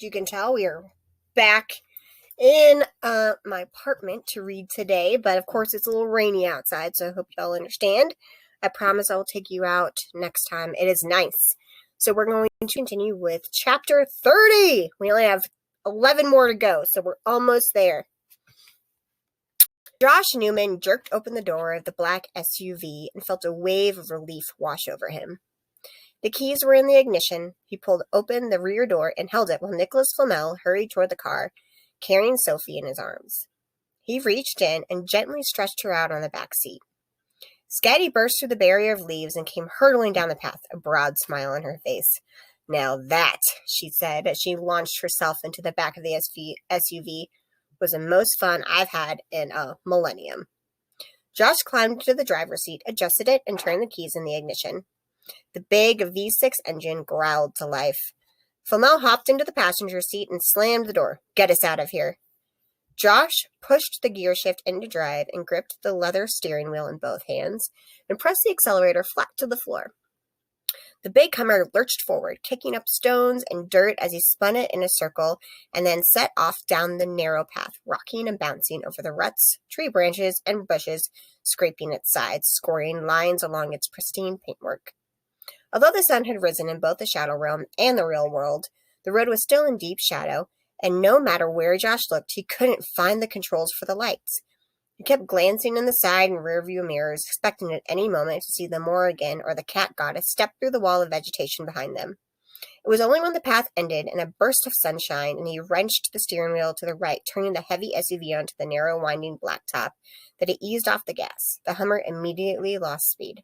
You can tell we are back in my apartment to read today, but of course it's a little rainy outside, so I hope y'all understand. I promise I will take you out next time. It is nice. So we're going to continue with chapter 30. We only have 11 more to go, so we're almost there. Josh Newman jerked open the door of the black SUV and felt a wave of relief wash over him. The keys were in the ignition. He pulled open the rear door and held it while Nicholas Flamel hurried toward the car, carrying Sophie in his arms. He reached in and gently stretched her out on the back seat. Scatty burst through the barrier of leaves and came hurtling down the path, a broad smile on her face. "Now that," she said as she launched herself into the back of the SUV, "was the most fun I've had in a millennium." Josh climbed into the driver's seat, adjusted it, and turned the keys in the ignition. The big V6 engine growled to life. Flamel hopped into the passenger seat and slammed the door. "Get us out of here." Josh pushed the gear shift into drive and gripped the leather steering wheel in both hands and pressed the accelerator flat to the floor. The big Hummer lurched forward, kicking up stones and dirt as he spun it in a circle and then set off down the narrow path, rocking and bouncing over the ruts, tree branches, and bushes, scraping its sides, scoring lines along its pristine paintwork. Although the sun had risen in both the shadow realm and the real world, the road was still in deep shadow, and no matter where Josh looked, he couldn't find the controls for the lights. He kept glancing in the side and rear-view mirrors, expecting at any moment to see the Morrigan or the cat goddess step through the wall of vegetation behind them. It was only when the path ended in a burst of sunshine and he wrenched the steering wheel to the right, turning the heavy SUV onto the narrow, winding blacktop, that he eased off the gas. The Hummer immediately lost speed.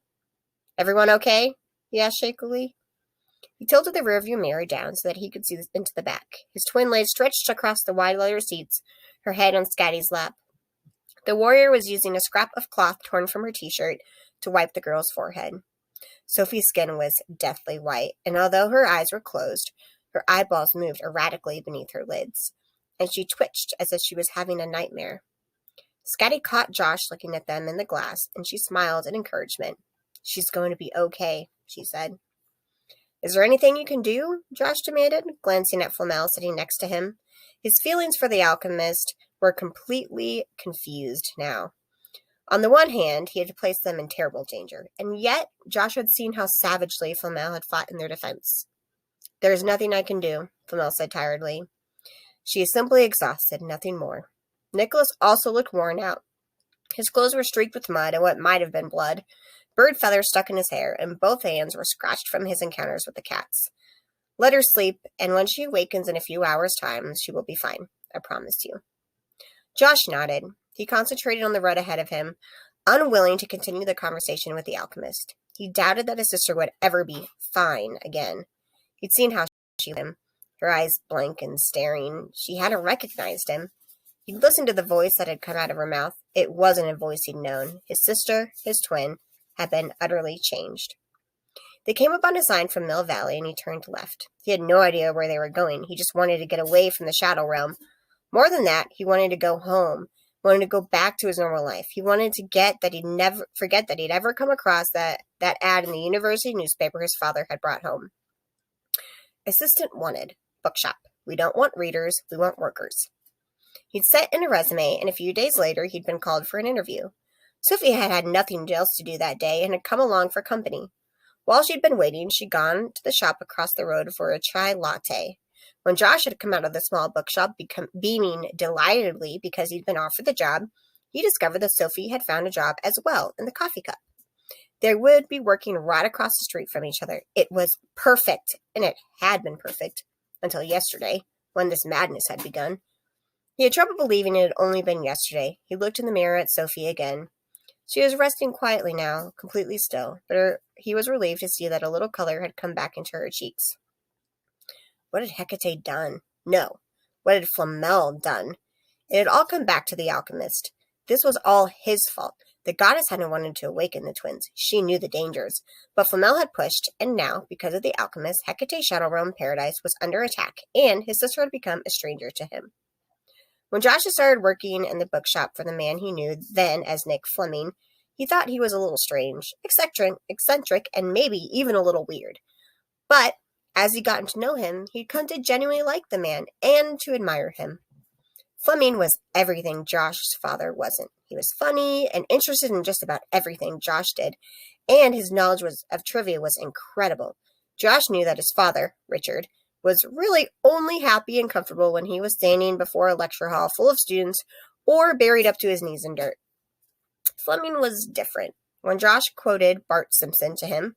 "Everyone okay?" he asked shakily. He tilted the rearview mirror down so that he could see into the back. His twin lay stretched across the wide leather seats, her head on Scatty's lap. The warrior was using a scrap of cloth torn from her t-shirt to wipe the girl's forehead. Sophie's skin was deathly white, and although her eyes were closed, her eyeballs moved erratically beneath her lids, and she twitched as if she was having a nightmare. Scatty caught Josh looking at them in the glass, and she smiled in encouragement. "She's going to be okay," she said. "Is there anything you can do?" Josh demanded, glancing at Flamel sitting next to him. His feelings for the alchemist were completely confused now. On the one hand, he had placed them in terrible danger, and yet Josh had seen how savagely Flamel had fought in their defense. "There is nothing I can do," Flamel said tiredly. "She is simply exhausted, nothing more." Nicholas also looked worn out. His clothes were streaked with mud and what might have been blood. Bird feathers stuck in his hair, and both hands were scratched from his encounters with the cats. "Let her sleep, and when she awakens in a few hours' time, she will be fine. I promise you." Josh nodded. He concentrated on the road ahead of him, unwilling to continue the conversation with the alchemist. He doubted that his sister would ever be fine again. He'd seen how she looked at him, her eyes blank and staring. She hadn't recognized him. He'd listened to the voice that had come out of her mouth. It wasn't a voice he'd known. His sister, his twin, had been utterly changed. They came upon a sign from Mill Valley, and he turned left. He had no idea where they were going. He just wanted to get away from the Shadow Realm. More than that, he wanted to go home, wanted to go back to his normal life. He wanted to forget that he'd ever come across that ad in the university newspaper his father had brought home. "Assistant wanted. Bookshop. We don't want readers, we want workers." He'd sent in a resume, and a few days later he'd been called for an interview. Sophie had had nothing else to do that day and had come along for company. While she'd been waiting, she'd gone to the shop across the road for a chai latte. When Josh had come out of the small bookshop, beaming delightedly because he'd been offered the job, he discovered that Sophie had found a job as well in the coffee cup. They would be working right across the street from each other. It was perfect, and it had been perfect until yesterday, when this madness had begun. He had trouble believing it had only been yesterday. He looked in the mirror at Sophie again. She was resting quietly now, completely still, but he was relieved to see that a little color had come back into her cheeks. What had Hecate done? No. What had Flamel done? It had all come back to the alchemist. This was all his fault. The goddess hadn't wanted to awaken the twins. She knew the dangers. But Flamel had pushed, and now, because of the alchemist, Hecate's Shadow Realm paradise was under attack, and his sister had become a stranger to him. When Josh had started working in the bookshop for the man he knew then as Nick Fleming, he thought he was a little strange, eccentric, and maybe even a little weird. But As he'd gotten to know him, he'd come to genuinely like the man and to admire him. Fleming was everything Josh's father wasn't. He was funny and interested in just about everything Josh did, and his knowledge of trivia was incredible. Josh knew that his father, Richard, was really only happy and comfortable when he was standing before a lecture hall full of students or buried up to his knees in dirt. Fleming was different. When Josh quoted Bart Simpson to him,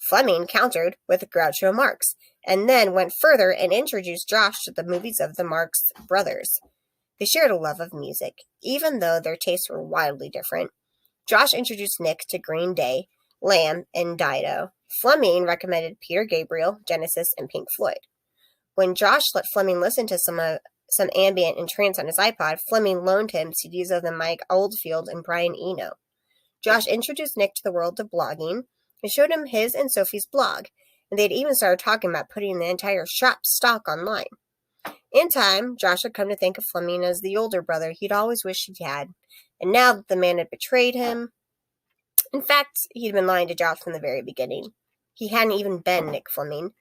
Fleming countered with Groucho Marx, and then went further and introduced Josh to the movies of the Marx brothers. They shared a love of music, even though their tastes were wildly different. Josh introduced Nick to Green Day, Lamb, and Dido. Fleming recommended Peter Gabriel, Genesis, and Pink Floyd. When Josh let Fleming listen to some ambient and trance on his iPod, Fleming loaned him CDs of the Mike Oldfield and Brian Eno. Josh introduced Nick to the world of blogging and showed him his and Sophie's blog, and they'd even started talking about putting the entire shop's stock online. In time, Josh had come to think of Fleming as the older brother he'd always wished he had, and now that the man had betrayed him, in fact, he'd been lying to Josh from the very beginning. He hadn't even been Nick Fleming.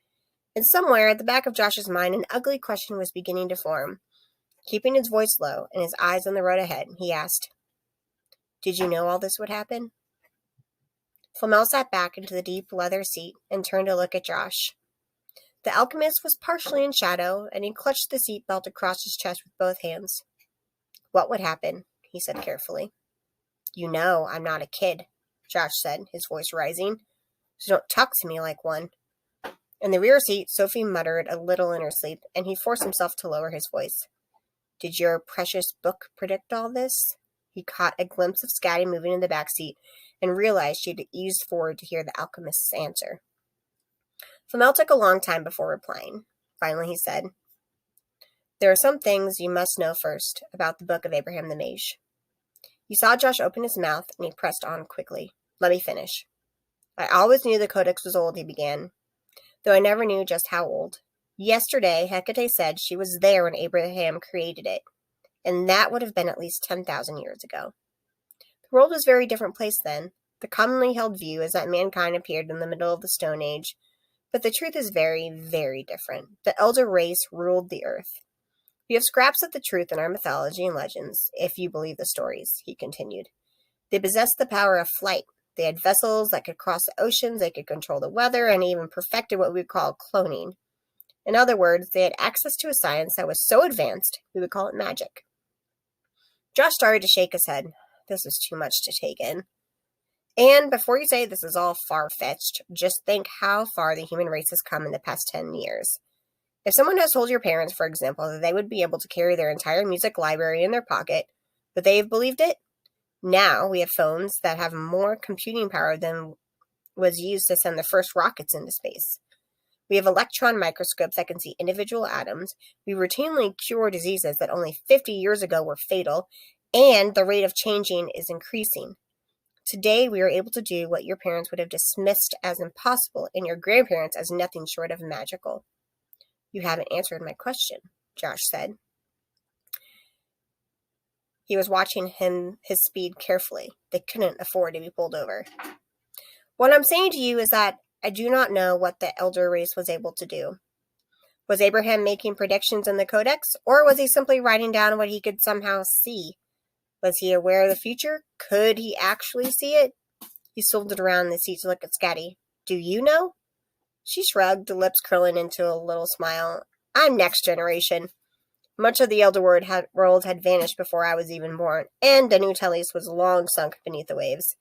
And somewhere at the back of Josh's mind, an ugly question was beginning to form. Keeping his voice low and his eyes on the road ahead, he asked, "Did you know all this would happen?" Flamel sat back into the deep leather seat and turned to look at Josh. The alchemist was partially in shadow, and he clutched the seat belt across his chest with both hands. "What would happen?" he said carefully. "You know I'm not a kid," Josh said, his voice rising, "so don't talk to me like one." In the rear seat, Sophie muttered a little in her sleep, and he forced himself to lower his voice. "Did your precious book predict all this?" He caught a glimpse of Scotty moving in the back seat and realized she had eased forward to hear the alchemist's answer. Flamel took a long time before replying. Finally, he said, "There are some things you must know first about the Book of Abraham the Mage." You saw Josh open his mouth, and he pressed on quickly. "Let me finish. I always knew the Codex was old," he began, "though I never knew just how old. Yesterday, Hecate said she was there when Abraham created it, and that would have been at least 10,000 years ago. The world was a very different place then. The commonly held view is that mankind appeared in the middle of the Stone Age, but the truth is very, very different. The elder race ruled the earth. We have scraps of the truth in our mythology and legends, if you believe the stories," he continued. "They possessed the power of flight. They had vessels that could cross the oceans, they could control the weather, and even perfected what we would call cloning. In other words, they had access to a science that was so advanced, we would call it magic." Josh started to shake his head. This was too much to take in. "And before you say this is all far-fetched, just think how far the human race has come in the past 10 years. If someone has told your parents, for example, that they would be able to carry their entire music library in their pocket, would they have believed it? Now we have phones that have more computing power than was used to send the first rockets into space. We have electron microscopes that can see individual atoms. We routinely cure diseases that only 50 years ago were fatal, and the rate of changing is increasing. Today, we are able to do what your parents would have dismissed as impossible and your grandparents as nothing short of magical." "You haven't answered my question," Josh said. He was watching his speed carefully. They couldn't afford to be pulled over. "What I'm saying to you is that I do not know what the elder race was able to do. Was Abraham making predictions in the Codex, or was he simply writing down what he could somehow see? Was he aware of the future? Could he actually see it?" He swiveled around in the seat to look at Scotty. "Do you know?" She shrugged, the lips curling into a little smile. "I'm next generation. Much of the elder world had vanished before I was even born, and Danu Telis was long sunk beneath the waves.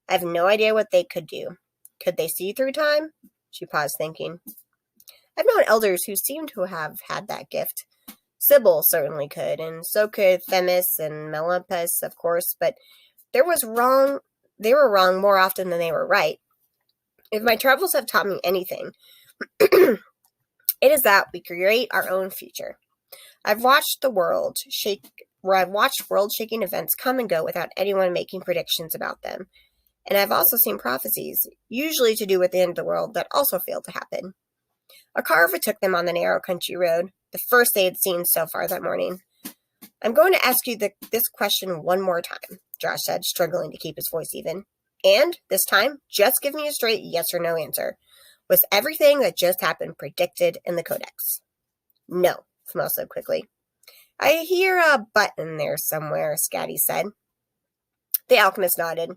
I have no idea what they could do. Could they see through time?" She paused, thinking. "I've known elders who seem to have had that gift. Sybil certainly could, and so could Themis and Melopus, of course, but they were wrong more often than they were right. If my travels have taught me anything, it is that we create our own future. I've watched world-shaking events come and go without anyone making predictions about them. And I've also seen prophecies, usually to do with the end of the world, that also failed to happen." A car overtook them on the narrow country road, the first they had seen so far that morning. "I'm going to ask you this question one more time," Josh said, struggling to keep his voice even. "And, this time, just give me a straight yes or no answer. Was everything that just happened predicted in the Codex? No, Flamel said quickly. I hear a but in there somewhere, Scatty said. The alchemist nodded.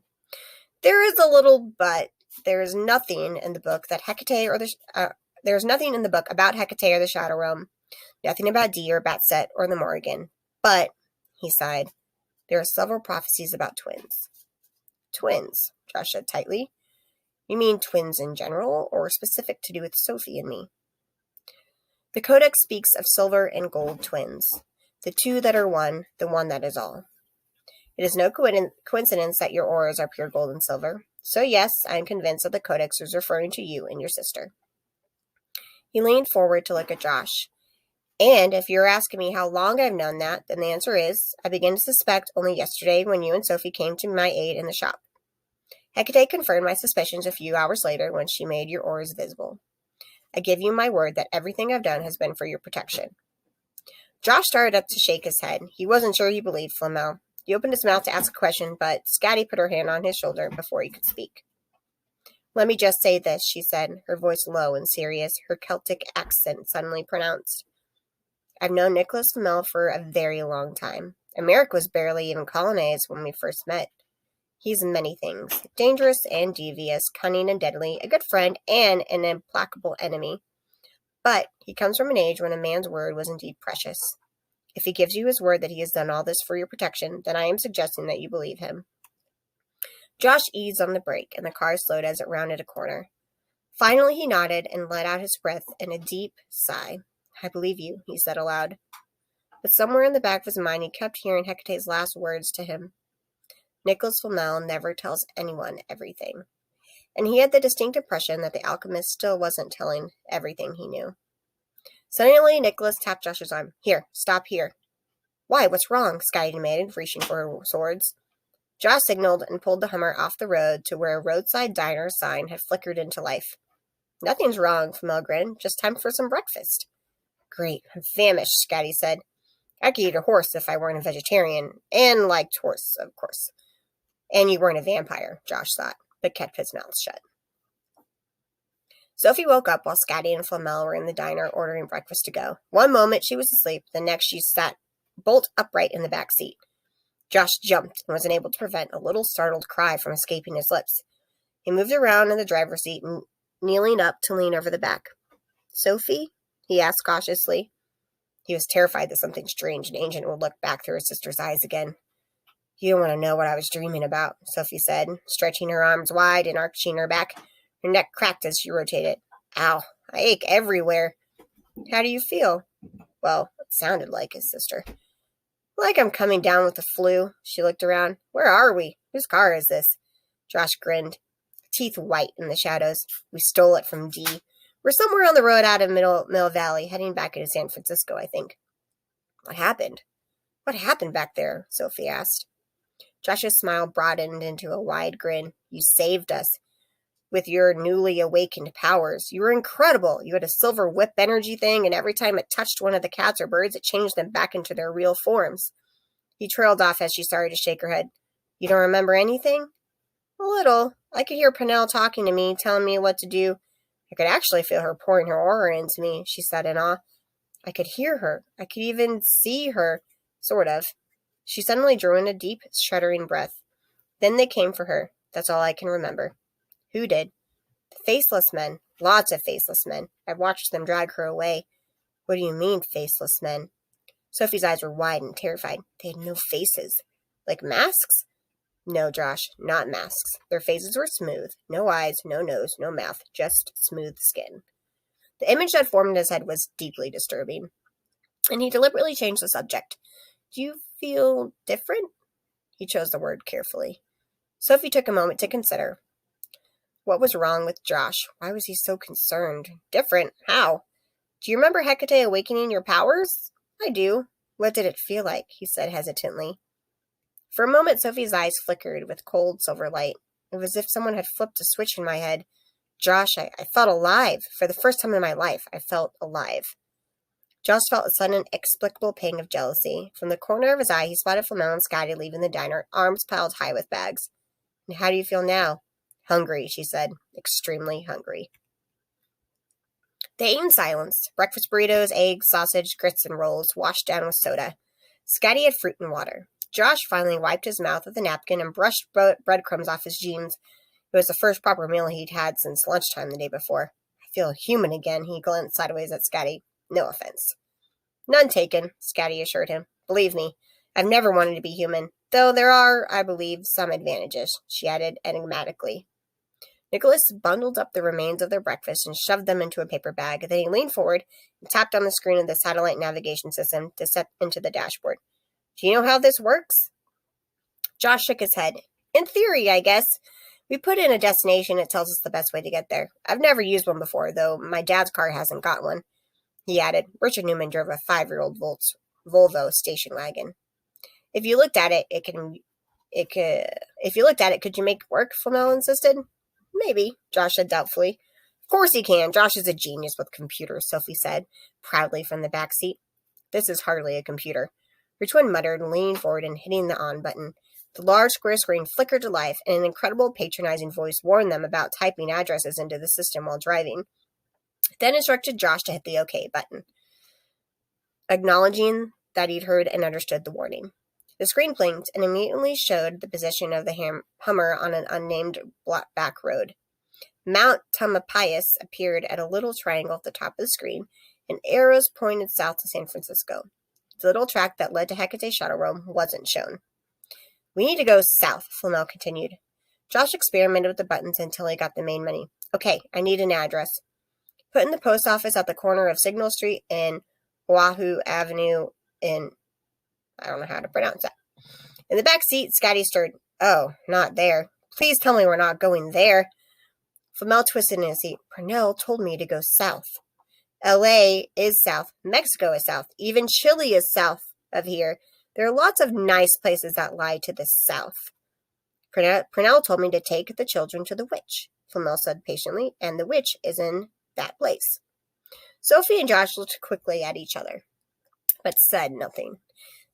There is a little but. There is nothing in the book that Hecate or there's nothing in the book about Hecate or the Shadow Realm. Nothing about Dee or Batset or the Morrigan. But, he sighed, there are several prophecies about twins. Twins, Josh said tightly. You mean twins in general, or specific to do with Sophie and me? The Codex speaks of silver and gold twins, the two that are one, the one that is all. It is no coincidence that your auras are pure gold and silver. So yes, I am convinced that the Codex is referring to you and your sister. He leaned forward to look at Josh. And if you're asking me how long I've known that, then the answer is, I began to suspect only yesterday when you and Sophie came to my aid in the shop. Hecate confirmed my suspicions a few hours later when she made your auras visible. I give you my word that everything I've done has been for your protection. Josh started up to shake his head. He wasn't sure he believed Flamel. He opened his mouth to ask a question, but Scatty put her hand on his shoulder before he could speak. Let me just say this, she said, her voice low and serious, her Celtic accent suddenly pronounced. I've known Nicholas Flamel for a very long time. America was barely even colonized when we first met. He's many things, dangerous and devious, cunning and deadly, a good friend and an implacable enemy. But he comes from an age when a man's word was indeed precious. If he gives you his word that he has done all this for your protection, then I am suggesting that you believe him. Josh eased on the brake, and the car slowed as it rounded a corner. Finally he nodded and let out his breath in a deep sigh. I believe you, he said aloud. But somewhere in the back of his mind he kept hearing Hecate's last words to him. Nicholas Flamel never tells anyone everything. And he had the distinct impression that the alchemist still wasn't telling everything he knew. Suddenly, Nicholas tapped Josh's arm. Here, stop here. Why, what's wrong? Scotty demanded, reaching for her swords. Josh signaled and pulled the Hummer off the road to where a roadside diner sign had flickered into life. Nothing's wrong, Flamel grinned. Just time for some breakfast. Great, I'm famished, Scotty said. I could eat a horse if I weren't a vegetarian, and liked horse, of course. And you weren't a vampire, Josh thought, but kept his mouth shut. Sophie woke up while Scotty and Flamel were in the diner ordering breakfast to go. One moment she was asleep, the next she sat bolt upright in the back seat. Josh jumped and was unable to prevent a little startled cry from escaping his lips. He moved around in the driver's seat and kneeling up to lean over the back. Sophie? He asked cautiously. He was terrified that something strange and ancient would look back through his sister's eyes again. You don't want to know what I was dreaming about, Sophie said, stretching her arms wide and arching her back. Her neck cracked as she rotated. Ow, I ache everywhere. How do you feel? Well, it sounded like his sister. Like I'm coming down with the flu. She looked around. Where are we? Whose car is this? Josh grinned, teeth white in the shadows. We stole it from Dee. We're somewhere on the road out of Mill Valley, heading back into San Francisco, I think. What happened? What happened back there? Sophie asked. Josh's smile broadened into a wide grin. You saved us. With your newly awakened powers. You were incredible. You had a silver whip energy thing, and every time it touched one of the cats or birds, it changed them back into their real forms. He trailed off as she started to shake her head. You don't remember anything? A little. I could hear Pennell talking to me, telling me what to do. I could actually feel her pouring her aura into me, she said in awe. I could hear her. I could even see her. Sort of. She suddenly drew in a deep, shuddering breath. Then they came for her. That's all I can remember. Who did? The faceless men. Lots of faceless men. I watched them drag her away. What do you mean, faceless men? Sophie's eyes were wide and terrified. They had no faces. Like masks? No, Josh, not masks. Their faces were smooth. No eyes, no nose, no mouth, just smooth skin. The image that formed in his head was deeply disturbing, and he deliberately changed the subject. Do you feel different? He chose the word carefully. Sophie took a moment to consider. What was wrong with Josh? Why was he so concerned? Different? How? Do you remember Hecate awakening your powers? I do. What did it feel like? He said hesitantly. For a moment, Sophie's eyes flickered with cold silver light. It was as if someone had flipped a switch in my head. Josh, I felt alive. For the first time in my life, I felt alive. Josh felt a sudden, inexplicable pang of jealousy. From the corner of his eye, he spotted Flamel and Scotty leaving the diner, arms piled high with bags. And how do you feel now? Hungry, she said. Extremely hungry. They ate in silence. Breakfast burritos, eggs, sausage, grits, and rolls, washed down with soda. Scotty had fruit and water. Josh finally wiped his mouth with a napkin and brushed breadcrumbs off his jeans. It was the first proper meal he'd had since lunchtime the day before. I feel human again, he glanced sideways at Scotty. No offense. None taken, Scotty assured him. Believe me, I've never wanted to be human, though there are, I believe, some advantages, she added enigmatically. Nicholas bundled up the remains of their breakfast and shoved them into a paper bag. Then he leaned forward and tapped on the screen of the satellite navigation system to step into the dashboard. Do you know how this works? Josh shook his head. In theory, I guess. We put in a destination, it tells us the best way to get there. I've never used one before, though my dad's car hasn't got one. He added. Richard Newman drove a 5-year-old Volvo station wagon. If you looked at it, could you make it work? Flamel insisted. Maybe, Josh said doubtfully. Of course he can. Josh is a genius with computers, Sophie said, proudly from the back seat. This is hardly a computer, her twin muttered, leaning forward and hitting the on button. The large square screen flickered to life, and an incredible patronizing voice warned them about typing addresses into the system while driving. Then instructed Josh to hit the OK button, acknowledging that he'd heard and understood the warning. The screen blinked and immediately showed the position of the Hummer on an unnamed back road. Mount Tamalpais appeared at a little triangle at the top of the screen, and arrows pointed south to San Francisco. The little track that led to Hecate Shuttle wasn't shown. We need to go south, Flamel continued. Josh experimented with the buttons until he got the main menu. Okay, I need an address. Put in the post office at the corner of Signal Street and Oahu Avenue in... I don't know how to pronounce that. In the back seat, Scotty stirred. Oh, not there. Please tell me we're not going there. Flamel twisted in his seat. Purnell told me to go south. L.A. is south. Mexico is south. Even Chile is south of here. There are lots of nice places that lie to the south. Purnell told me to take the children to the witch, Flamel said patiently, and the witch is in that place. Sophie and Josh looked quickly at each other, but said nothing.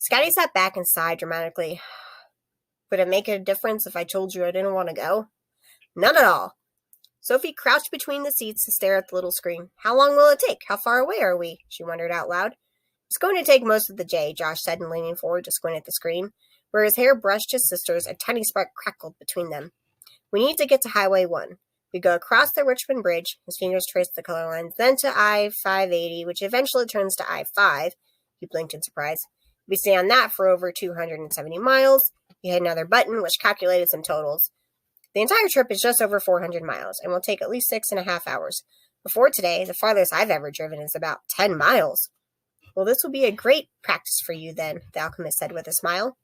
Scotty sat back and sighed dramatically. Would it make a difference if I told you I didn't want to go? None at all. Sophie crouched between the seats to stare at the little screen. How long will it take? How far away are we? She wondered out loud. It's going to take most of the day, Josh said, and leaning forward to squint at the screen. Where his hair brushed his sister's, a tiny spark crackled between them. We need to get to Highway 1. We go across the Richmond Bridge, his fingers traced the color lines, then to I-580, which eventually turns to I-5. He blinked in surprise. We stay on that for over 270 miles. He hit another button, which calculated some totals. The entire trip is just over 400 miles, and will take at least 6.5 hours. Before today, the farthest I've ever driven is about 10 miles. Well, this will be a great practice for you, then, the alchemist said with a smile.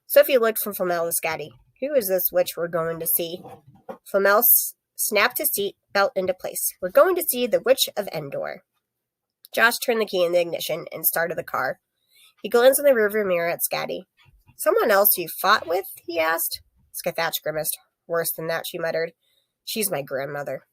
Sophie looked from Flamel to Scotty. Who is this witch we're going to see? Flamel snapped his seat belt into place. We're going to see the Witch of Endor. Josh turned the key in the ignition and started the car. He glanced in the rearview mirror at Scotty. Someone else you fought with? He asked. Scathach grimaced. Worse than that, she muttered. She's my grandmother.